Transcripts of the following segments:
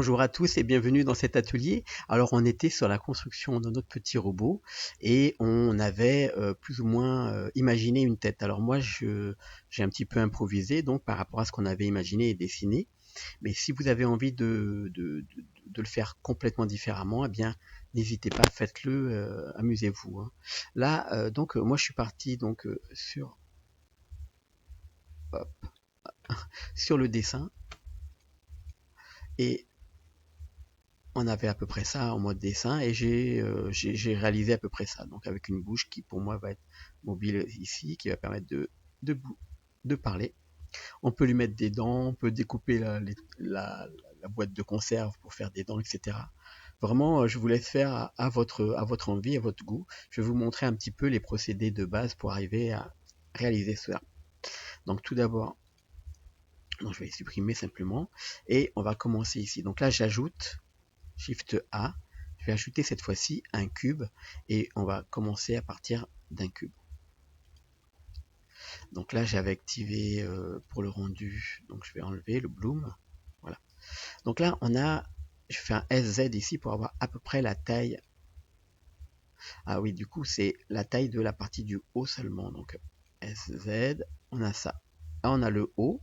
Bonjour à tous et bienvenue dans cet atelier. Alors on était sur la construction de notre petit robot et on avait plus ou moins imaginé une tête. Alors moi j'ai un petit peu improvisé donc par rapport à ce qu'on avait imaginé et dessiné. Mais si vous avez envie de le faire complètement différemment, eh bien n'hésitez pas, faites-le, amusez-vous, hein. Là donc moi je suis parti donc hop, sur le dessin et on avait à peu près ça en mode dessin et j'ai réalisé à peu près ça. Donc avec une bouche qui pour moi va être mobile ici, qui va permettre de, de parler. On peut lui mettre des dents, on peut découper la boîte de conserve pour faire des dents, etc. Vraiment, je vous laisse faire à votre envie, à votre goût. Je vais vous montrer un petit peu les procédés de base pour arriver à réaliser cela. Donc tout d'abord, je vais supprimer simplement et on va commencer ici. Donc là, j'ajoute Shift A, je vais ajouter cette fois-ci un cube et on va commencer à partir d'un cube. Donc là j'avais activé pour le rendu, donc je vais enlever le bloom. Voilà. Donc là je fais un SZ ici pour avoir à peu près la taille. Ah oui, du coup c'est la taille de la partie du haut seulement. Donc SZ, on a ça. Là on a le haut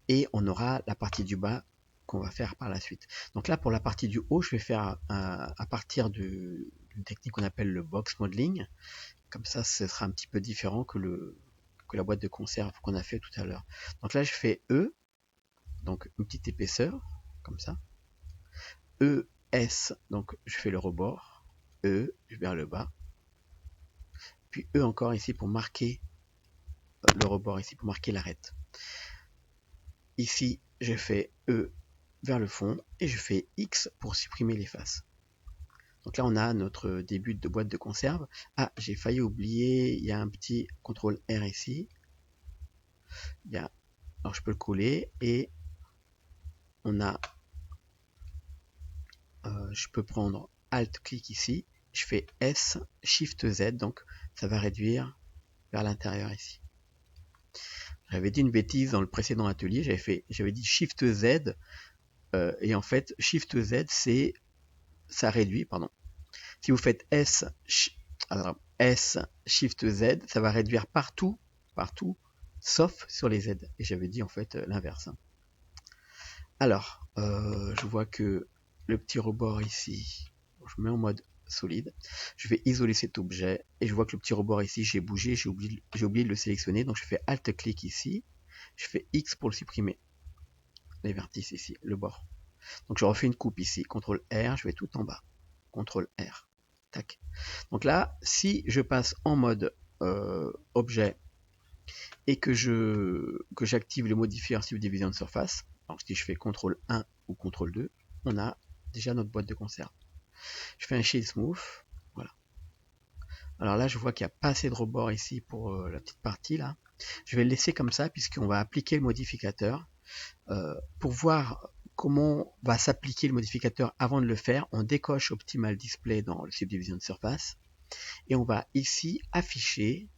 et on aura la partie du bas qu'on va faire par la suite. Donc là pour la partie du haut, je vais faire à partir d'une technique qu'on appelle le box modeling. Comme ça, ce sera un petit peu différent que la boîte de conserve qu'on a fait tout à l'heure. Donc là, je fais E, donc une petite épaisseur, comme ça. E, S, donc je fais le rebord. E, vers le bas. Puis E encore ici pour marquer le rebord, ici pour marquer l'arête. Ici, je fais E vers le fond et je fais X pour supprimer les faces. Donc là, on a notre début de boîte de conserve. Ah, j'ai failli oublier, il y a un petit CTRL R ici. Alors je peux le coller et on a, je peux prendre Alt-clic ici, je fais S, Shift Z, donc ça va réduire vers l'intérieur ici. J'avais dit une bêtise dans le précédent atelier, j'avais dit Shift Z, et en fait Shift Z ça réduit, pardon. Si vous faites S, Shift Z, ça va réduire partout, sauf sur les Z. Et j'avais dit en fait l'inverse. Alors, je vois que le petit rebord ici, je mets en mode solide, je vais isoler cet objet et je vois que le petit rebord ici, j'ai bougé, j'ai oublié de le sélectionner, donc je fais Alt-clic ici, je fais X pour le supprimer, les vertices ici, le bord. Donc je refais une coupe ici, CTRL R, je vais tout en bas, CTRL R, tac. Donc là, si je passe en mode objet et que j'active le modifier subdivision de surface, donc si je fais CTRL 1 ou CTRL 2, on a déjà notre boîte de conserve. Je fais un Shield Smooth, voilà. Alors là, je vois qu'il n'y a pas assez de rebord ici pour la petite partie là. Je vais le laisser comme ça puisqu'on va appliquer le modificateur. Pour voir comment va s'appliquer le modificateur avant de le faire, on décoche Optimal Display dans le Subdivision de surface et on va ici afficher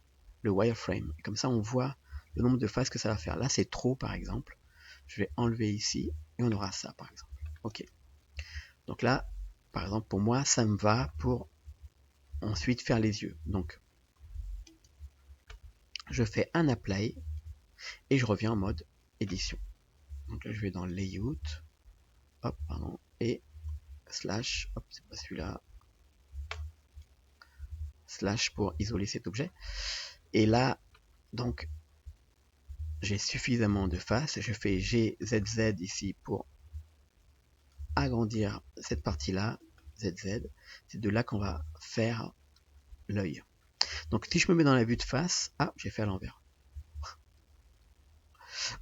le wireframe. Et comme ça, on voit le nombre de faces que ça va faire. Là, c'est trop par exemple. Je vais enlever ici et on aura ça par exemple. Ok. Donc là, par exemple, pour moi, ça me va pour ensuite faire les yeux. Donc, je fais un apply et je reviens en mode édition. Donc là, je vais dans layout, hop, pardon, et slash, hop, c'est pas celui-là, slash pour isoler cet objet. Et là, donc, j'ai suffisamment de faces. Je fais GZZ ici pour agrandir cette partie-là, ZZ. C'est de là qu'on va faire l'œil. Donc, si je me mets dans la vue de face, ah, j'ai fait à l'envers.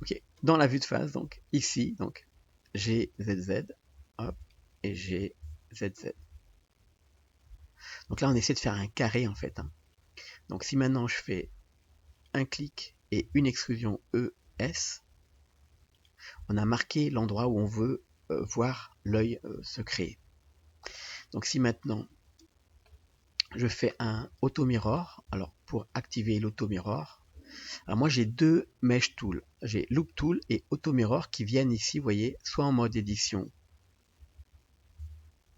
Ok, dans la vue de face, donc ici, donc GZZ, hop, et GZZ. Donc là, on essaie de faire un carré en fait, hein. Donc si maintenant je fais un clic et une extrusion ES, on a marqué l'endroit où on veut voir l'œil se créer. Donc si maintenant je fais un auto-mirror, alors pour activer l'auto-mirror, Alors moi j'ai deux Mesh Tools. J'ai Loop Tool et Auto Mirror qui viennent ici, vous voyez, soit en mode édition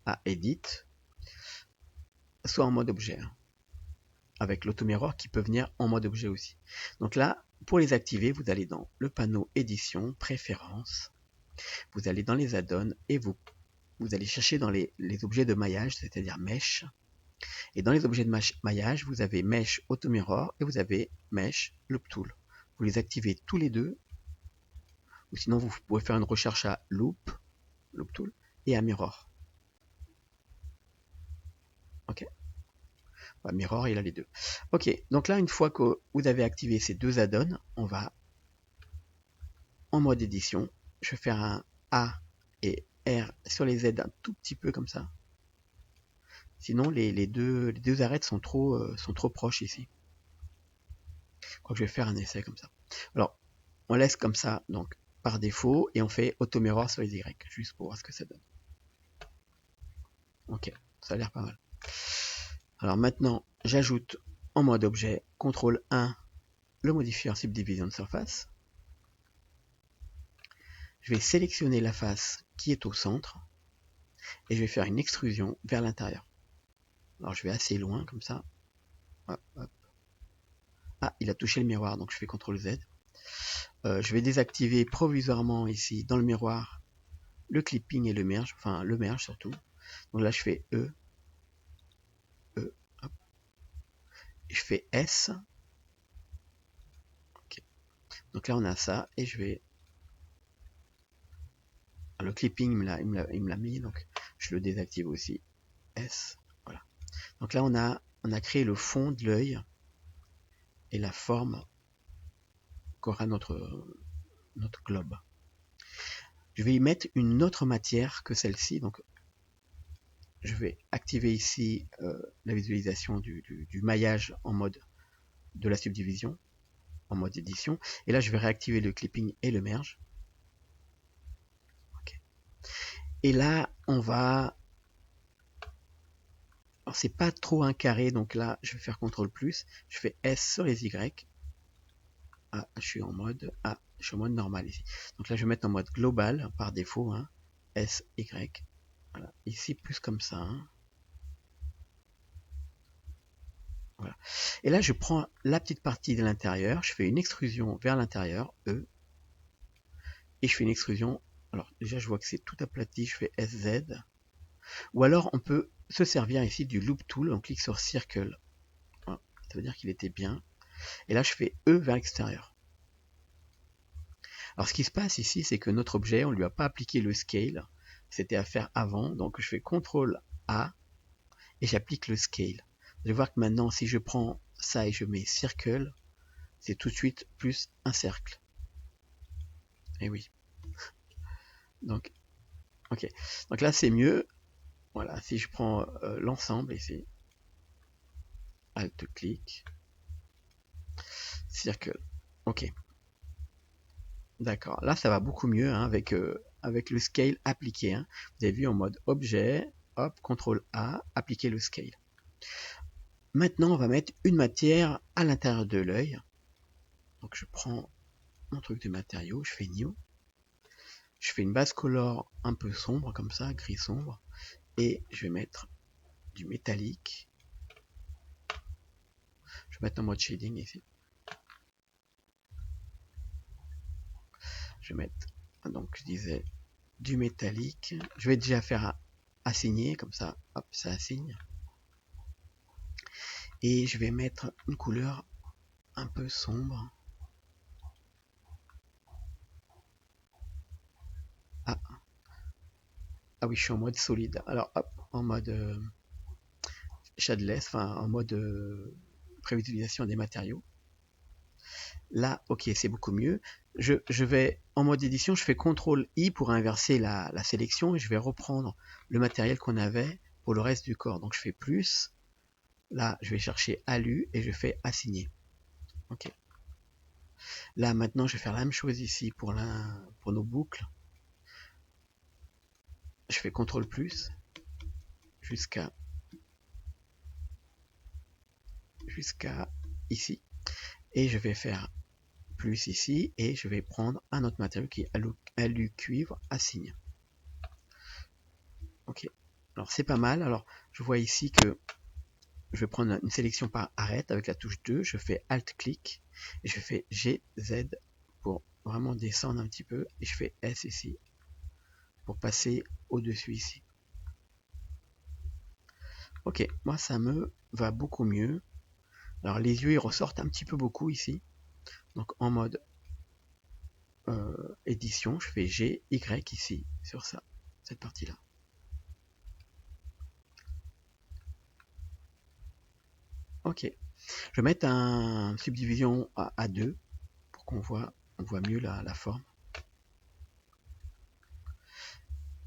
à Edit, soit en mode objet. Avec l'Auto Mirror qui peut venir en mode objet aussi. Donc là, pour les activer, vous allez dans le panneau Édition, Préférences, vous allez dans les add-ons et vous allez chercher dans les objets de maillage, c'est-à-dire Mesh. Et dans les objets de maillage, vous avez Mesh Auto Mirror et vous avez Mesh Loop Tool. Vous les activez tous les deux, ou sinon vous pouvez faire une recherche à Loop Tool et à Mirror. Ok. Bah, Mirror, il a les deux. Ok, donc là, une fois que vous avez activé ces deux add-ons, on va en mode édition. Je vais faire un A et R sur les Z un tout petit peu comme ça. Sinon, les deux arêtes sont trop proches ici. Je crois que je vais faire un essai comme ça. Alors, on laisse comme ça, donc par défaut, et on fait Auto Mirror sur les Y, juste pour voir ce que ça donne. Ok, ça a l'air pas mal. Alors maintenant, j'ajoute en mode objet, CTRL 1, le modifier Subdivision Surface. Je vais sélectionner la face qui est au centre, et je vais faire une extrusion vers l'intérieur. Alors je vais assez loin, comme ça. Hop, hop. Ah, il a touché le miroir, donc je fais CTRL Z. Je vais désactiver provisoirement ici, dans le miroir, le clipping et le merge, enfin le merge surtout. Donc là je fais E, hop. Je fais S. Okay. Donc là on a ça, et je vais... Le clipping il me l'a mis, donc je le désactive aussi. S, voilà. Donc là on a créé le fond de l'œil et la forme qu'aura notre globe. Je vais y mettre une autre matière que celle-ci, donc je vais activer ici la visualisation du maillage en mode de la subdivision, en mode édition, et là je vais réactiver le clipping et le merge. Okay. Et là on va... Alors c'est pas trop un carré, donc là je vais faire CTRL+, je fais S sur les Y. Ah, je suis en mode normal ici. Donc là je vais mettre en mode global par défaut, hein, S, Y. Voilà. Ici plus comme ça. Hein. Voilà. Et là je prends la petite partie de l'intérieur, je fais une extrusion vers l'intérieur, E, et je fais une extrusion. Alors déjà je vois que c'est tout aplati, je fais SZ. Ou alors on peut se servir ici du Loop Tool, on clique sur Circle. Voilà. Ça veut dire qu'il était bien. Et là je fais E vers l'extérieur. Alors ce qui se passe ici, c'est que notre objet, on ne lui a pas appliqué le scale. C'était à faire avant, donc je fais CTRL A et j'applique le scale. Vous allez voir que maintenant, si je prends ça et je mets Circle, c'est tout de suite plus un cercle. Et oui. Donc, ok. Donc là, c'est mieux. Voilà, si je prends l'ensemble ici, Alt-clic, Circle. Ok. D'accord. Là, ça va beaucoup mieux hein, avec le scale appliqué. Hein. Vous avez vu en mode objet, hop, CTRL A, appliquer le scale. Maintenant, on va mettre une matière à l'intérieur de l'œil. Donc, je prends mon truc de matériaux, je fais New. Je fais une base color un peu sombre, comme ça, gris sombre. Et je vais mettre du métallique. Je vais mettre en mode shading ici. Je vais mettre, donc je disais, du métallique. Je vais déjà faire assigner, comme ça, hop, ça assigne. Et je vais mettre une couleur un peu sombre. Ah oui, je suis en mode solide. Alors, hop, en mode shadless, enfin en mode prévisualisation des matériaux. Là, ok, c'est beaucoup mieux. Je vais en mode édition, je fais CTRL-I pour inverser la sélection et je vais reprendre le matériel qu'on avait pour le reste du corps. Donc je fais plus. Là, je vais chercher Alu et je fais assigner. Ok. Là, maintenant, je vais faire la même chose ici pour nos boucles. Je fais CTRL+, jusqu'à ici. Et je vais faire plus ici, et je vais prendre un autre matériau qui est alu cuivre à signe. Ok, alors c'est pas mal. Alors je vois ici que je vais prendre une sélection par arrête avec la touche 2, je fais Alt-clic, et je fais GZ pour vraiment descendre un petit peu, et je fais S ici, pour passer au-dessus ici. Ok, moi ça me va beaucoup mieux. Alors les yeux ils ressortent un petit peu beaucoup ici, donc en mode édition, je fais G, Y ici, sur ça, cette partie-là. Ok, je vais mettre un subdivision à 2 pour qu'on voit mieux la forme.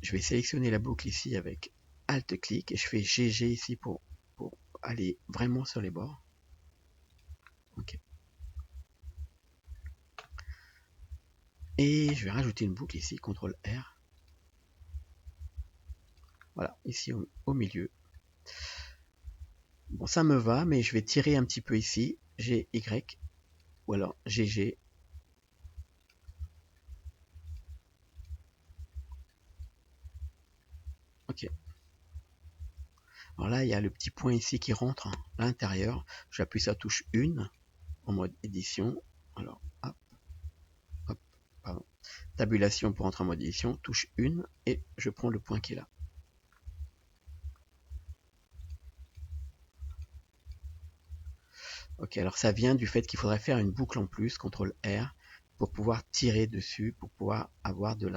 Je vais sélectionner la boucle ici avec Alt-clic et je fais GG ici pour aller vraiment sur les bords. Ok. Et je vais rajouter une boucle ici, CTRL R. Voilà, ici au milieu. Bon, ça me va, mais je vais tirer un petit peu ici, GY, ou alors GG. Ok. Alors là, il y a le petit point ici qui rentre à l'intérieur. J'appuie sur la touche 1 en mode édition. Alors, hop, hop, pardon. Tabulation pour entrer en mode édition, touche 1 et je prends le point qui est là. Ok, alors ça vient du fait qu'il faudrait faire une boucle en plus, CTRL R, pour pouvoir tirer dessus, pour pouvoir avoir du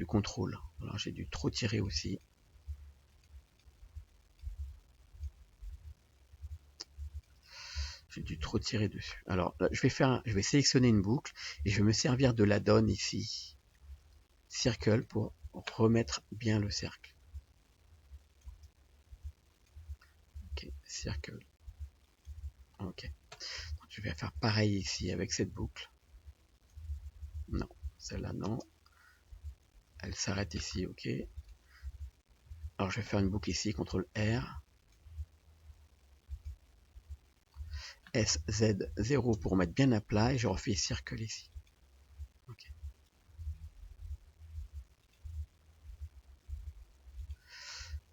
contrôle. Alors j'ai dû trop tirer aussi. J'ai dû trop tirer dessus. Alors là, je vais sélectionner une boucle et je vais me servir de l'add-on ici, Circle, pour remettre bien le cercle. Ok, Circle. Ok. Donc, je vais faire pareil ici avec cette boucle. Non, celle-là non. Elle s'arrête ici, ok. Alors je vais faire une boucle ici, CTRL R. SZ0 pour mettre bien à plat et je refais Circle ici. Okay.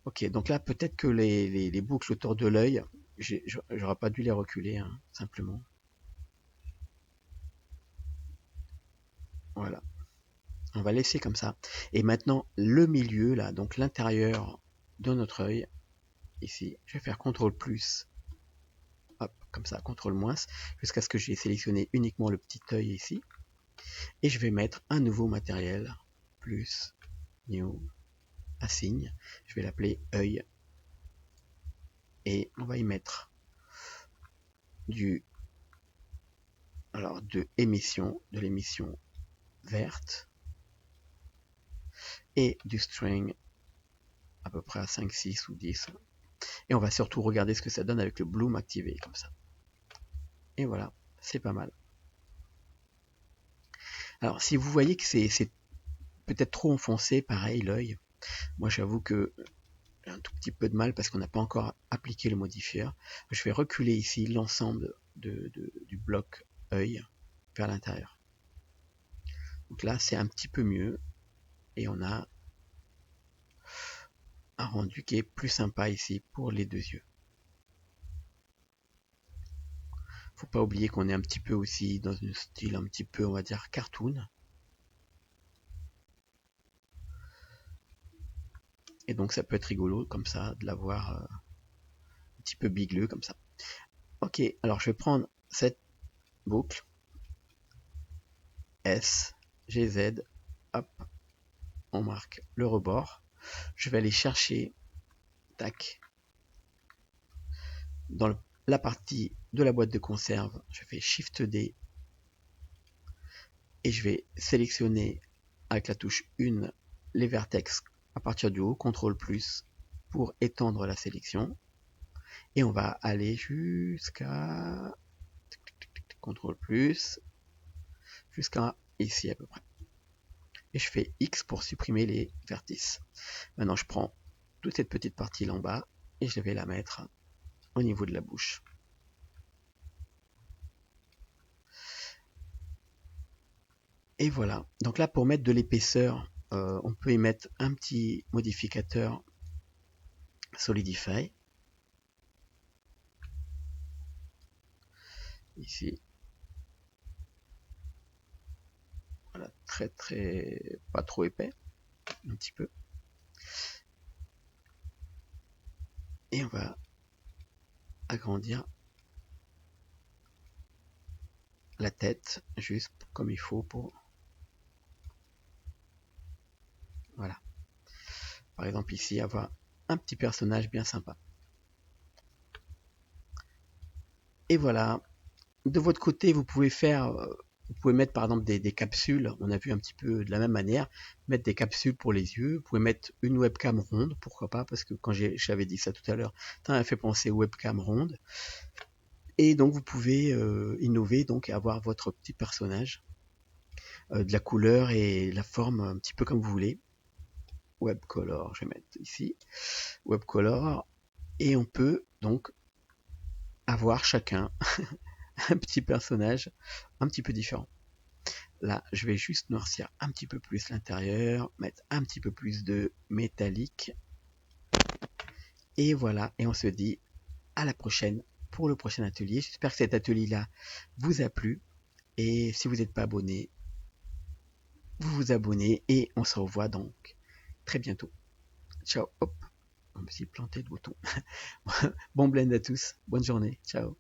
Ok, donc là peut-être que les boucles autour de l'œil, j'aurais pas dû les reculer, hein, simplement. Voilà. On va laisser comme ça. Et maintenant, le milieu, là, donc l'intérieur de notre œil, ici, je vais faire CTRL plus, hop, comme ça, CTRL moins, jusqu'à ce que j'ai sélectionné uniquement le petit œil ici. Et je vais mettre un nouveau matériel, plus, new, assigne. Je vais l'appeler œil. Et on va y mettre de l'émission verte et du string à peu près à 5, 6 ou 10. Et on va surtout regarder ce que ça donne avec le bloom activé, comme ça. Et voilà, c'est pas mal. Alors, si vous voyez que c'est peut-être trop enfoncé, pareil, l'œil, moi j'avoue que j'ai un tout petit peu de mal parce qu'on n'a pas encore appliqué le modifieur. Je vais reculer ici l'ensemble du bloc œil vers l'intérieur. Donc là, c'est un petit peu mieux et on a un rendu qui est plus sympa ici pour les deux yeux. Faut pas oublier qu'on est un petit peu aussi dans un style un petit peu, on va dire, cartoon. Et donc ça peut être rigolo comme ça de l'avoir un petit peu bigleux comme ça. Ok, alors je vais prendre cette boucle S, GZ, hop, on marque le rebord. Je vais aller chercher, tac, dans la partie de la boîte de conserve, je fais Shift D et je vais sélectionner avec la touche 1 les vertex à partir du haut, CTRL plus pour étendre la sélection. Et on va aller jusqu'à CTRL plus jusqu'à ici à peu près. Et je fais X pour supprimer les vertices. Maintenant je prends toute cette petite partie là en bas et je vais la mettre au niveau de la bouche. Et voilà. Donc là, pour mettre de l'épaisseur, on peut y mettre un petit modificateur Solidify. Ici. Voilà, très, pas trop épais, un petit peu. Et on va agrandir la tête, juste comme il faut pour... Voilà. Par exemple ici, avoir un petit personnage bien sympa. Et voilà. De votre côté, vous pouvez faire... Vous pouvez mettre par exemple des capsules, on a vu un petit peu de la même manière, mettre des capsules pour les yeux, vous pouvez mettre une webcam ronde, pourquoi pas, parce que quand j'avais dit ça tout à l'heure, ça m'a fait penser webcam ronde. Et donc vous pouvez innover donc et avoir votre petit personnage, de la couleur et la forme un petit peu comme vous voulez. Web color, je vais mettre ici, web color, et on peut donc avoir chacun un petit personnage un petit peu différent. Là, je vais juste noircir un petit peu plus l'intérieur, mettre un petit peu plus de métallique. Et voilà, et on se dit à la prochaine pour le prochain atelier. J'espère que cet atelier-là vous a plu. Et si vous n'êtes pas abonné, vous vous abonnez et on se revoit donc très bientôt. Ciao, hop, on me s'est planté de bouton. Bon blend à tous, bonne journée, ciao.